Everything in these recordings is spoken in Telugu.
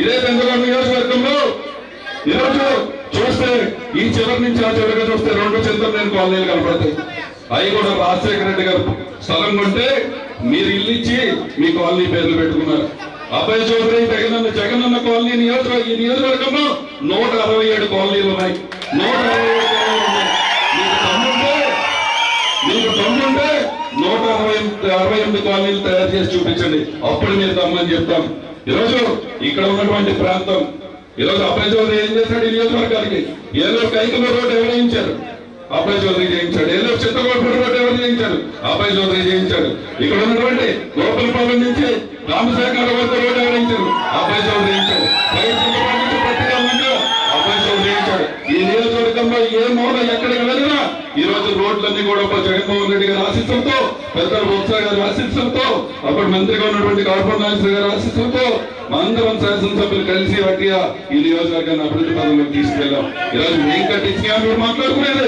ఇదే బెంగళూరు నియోజకవర్గంలో ఈరోజు చూస్తే ఈ చివరి నుంచి ఆ చివరిగా చూస్తే 2 చింతలనేని కాలనీలు కనపడతాయి. అవి కూడా రాజశేఖర రెడ్డి గారు స్థలం కొంటే మీరు ఇల్లు ఇచ్చి మీ కాలనీ పేర్లు పెట్టుకున్నారు. అబ్బాయి చౌదరి జగనన్న కాలనీ ఈ నియోజకవర్గంలో 167 కాలనీలు ఉన్నాయి. 167 ఉన్నాయి. మీకు దమ్ముంటే 168 కాలనీలు తయారు చేసి చూపించండి. అప్పుడు మీరు దమ్మని చెప్తాం. ఈరోజు ఇక్కడ ఉన్నటువంటి ప్రాంతం ఈరోజు అబ్బాయి చౌదరి ఏం చేశాడు? ఈ నియోజకవర్గానికి ఏలూరు కైకల రోడ్డు ఎవరు చేయించారు? అబ్బాయి చౌదరి చేయించాడు. ఏలూరు చింతకోటపూడి రోడ్డు ఎవరు చేయించారు? అబ్బాయి చౌదరి చేయించాడు. ఇక్కడ ఉన్నటువంటి గోపాలపాలెం నుంచి రామశేఖర వరకు రోడ్డు ఎవరు చేయించారు? అబ్బాయి చౌదరి చేయించాడు. అబ్బాయి చౌదరి చేయించాడు. ఈ నియోజకవర్గంలో ఏ మూల ఎక్కడికి వెళ్ళినా ఈ రోజు రోడ్లన్నీ కూడా జగన్మోహన్ రెడ్డి గారి ఆశీస్సులతో, పెద్దలు బొత్స గారి ఆశీస్సులతో, అప్పుడు మంత్రిగా ఉన్నటువంటి కార్పొరేట్ నాయకులు గారి ఆశీస్సులతో అందరం శాసనసభ్యులు కలిసి వట్టిగా ఈ నియోజకవర్గాన్ని అభివృద్ధి పదంలోకి తీసుకెళ్ళాం. ఈరోజు మేము కట్టించిన మీరు మాట్లాడుకునేది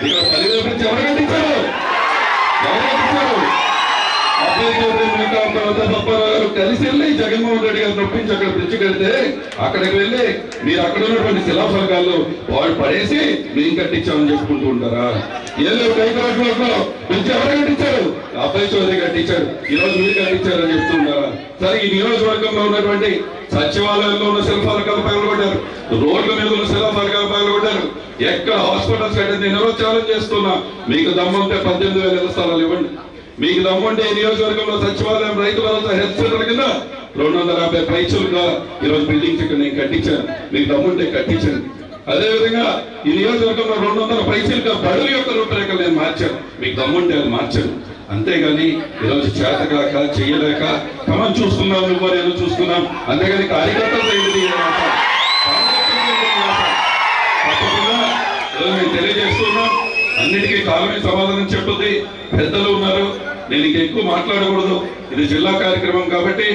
ఇక్కడ 10,000 నుంచి ఎవరు కట్టించారు? అబ్బాయి చౌదరి గారు కలిసి వెళ్ళి జగన్మోహన్ రెడ్డి గారు నొప్పించి అక్కడ బ్రిడ్జ్ కడితే అక్కడికి వెళ్ళి మీరు అక్కడ ఉన్నటువంటి శిలాఫలకాలు వాళ్ళు పడేసి మేము కట్టించామని చెప్పుకుంటూ ఉంటారా? ఏలూరు కైకరాజ్లో బ్రిడ్జ్ ఎవరు కట్టించారు? అబ్బాయి చౌదరి కట్టించాడు. ఈరోజు మీరు కట్టించారని చెప్తుంటారా? సరే, ఈ నియోజకవర్గంలో ఉన్నటువంటి సచివాలయంలో ఉన్న శిలాఫలకాలు పగలగొట్టారు, రోడ్ల మీద ఉన్న శిలాఫలకాలు పగలగొట్టారు. ఎక్కడ హాస్పిటల్స్ కట్టింది? నేను ఎవరో ఛాలెంజ్ చేస్తున్నా. మీకు దమ్ముంటే 18,000 ఇళ్ల స్థలాలు ఇవ్వండి. మీకు దమ్ముంటే ఈ నియోజకవర్గంలో సచివాలయం, రైతు భరోసా, హెల్త్ సెంటర్ కింద 250 పైచులుగా ఈరోజు బిల్డింగ్స్ ఇక్కడ నేను కట్టించాను. మీకు దమ్ముంటే కట్టించండి. అదేవిధంగా ఈ నియోజకవర్గంలో 200 పైచులుగా బడుల యొక్క రూపురేఖలు నేను మార్చాను. మీకు దమ్ముంటే అది మార్చాను. అంతేగాని ఈరోజు చేతగాక చెయ్యలేక కమని చూసుకున్నాం, నువ్వు నేను చూసుకున్నాం. అంతేగాని కార్యకర్తలు నేను తెలియజేస్తున్నాం. అన్నిటికీ కాలమే సమాధానం చెప్తుంది. పెద్దలు ఉన్నారు, నేను ఇంకా ఎక్కువ మాట్లాడకూడదు. ఇది జిల్లా కార్యక్రమం కాబట్టి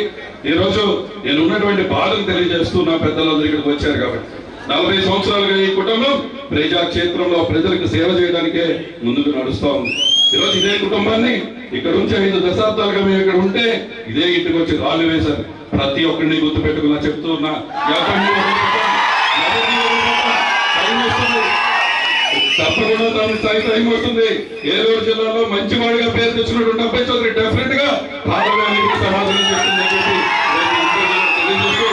ఈరోజు నేను ఉన్నటువంటి బాధను తెలియజేస్తున్నా. పెద్దలందరూ ఇక్కడికి వచ్చారు కాబట్టి 40 సంవత్సరాలుగా ఈ కుటుంబం ప్రజాక్షేత్రంలో ప్రజలకు సేవ చేయడానికే ముందుకు నడుస్తా ఉంది. ఈరోజు ఇదే కుటుంబాన్ని ఇక్కడ నుంచి 5 దశాబ్దాలుగా మేము ఇక్కడ ఉంటే ఇదే ఇంటికి వచ్చి రాళ్ళు వేశారు. ప్రతి ఒక్కరిని గుర్తు పెట్టుకున్నా చెప్తున్నా. తప్పకుండా దాని టైం వస్తుంది. ఏలూరు జిల్లాలో మంచి వాడిగా పేరు తెచ్చినటువంటి అబ్బాయి చౌదరి డెఫినెట్ గా సమాధానం చెప్తుందని చెప్పి తెలియజేస్తూ,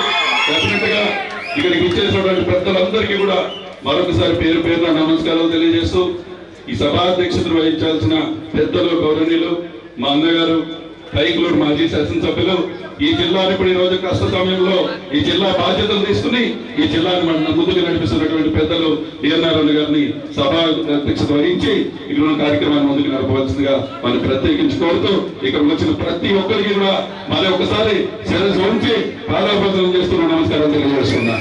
డెఫినెట్ గా ఇక్కడికి ఇచ్చేసినటువంటి పెద్దలందరికీ కూడా మరొకసారి పేరు పేరున నమస్కారాలు తెలియజేస్తూ, ఈ సభాధ్యక్షతను వహించాల్సిన పెద్దలు, గౌరవనీయులు, మా అన్నగారు కైకలూరు మాజీ శాసనసభ్యులు, ఈ జిల్లాని ఇప్పుడు ఈ రోజు కష్ట సమయంలో ఈ జిల్లా బాధ్యతలు తీసుకుని ఈ జిల్లాని ముందుకు నడిపిస్తున్నటువంటి పెద్దలు డిఎన్ఆర్ గారిని సభా అధ్యక్షత వహించి ఇక్కడ ఉన్న కార్యక్రమాన్ని ముందుకు నడపవలసిందిగా మనం ప్రత్యేకించి కోరుతూ, ఇక్కడ వచ్చిన ప్రతి ఒక్కరికి కూడా మరి ఒకసారి శిరస్సు ఉంచి పాదాభివందనం చేస్తూ నమస్కారం తెలియజేస్తున్నా.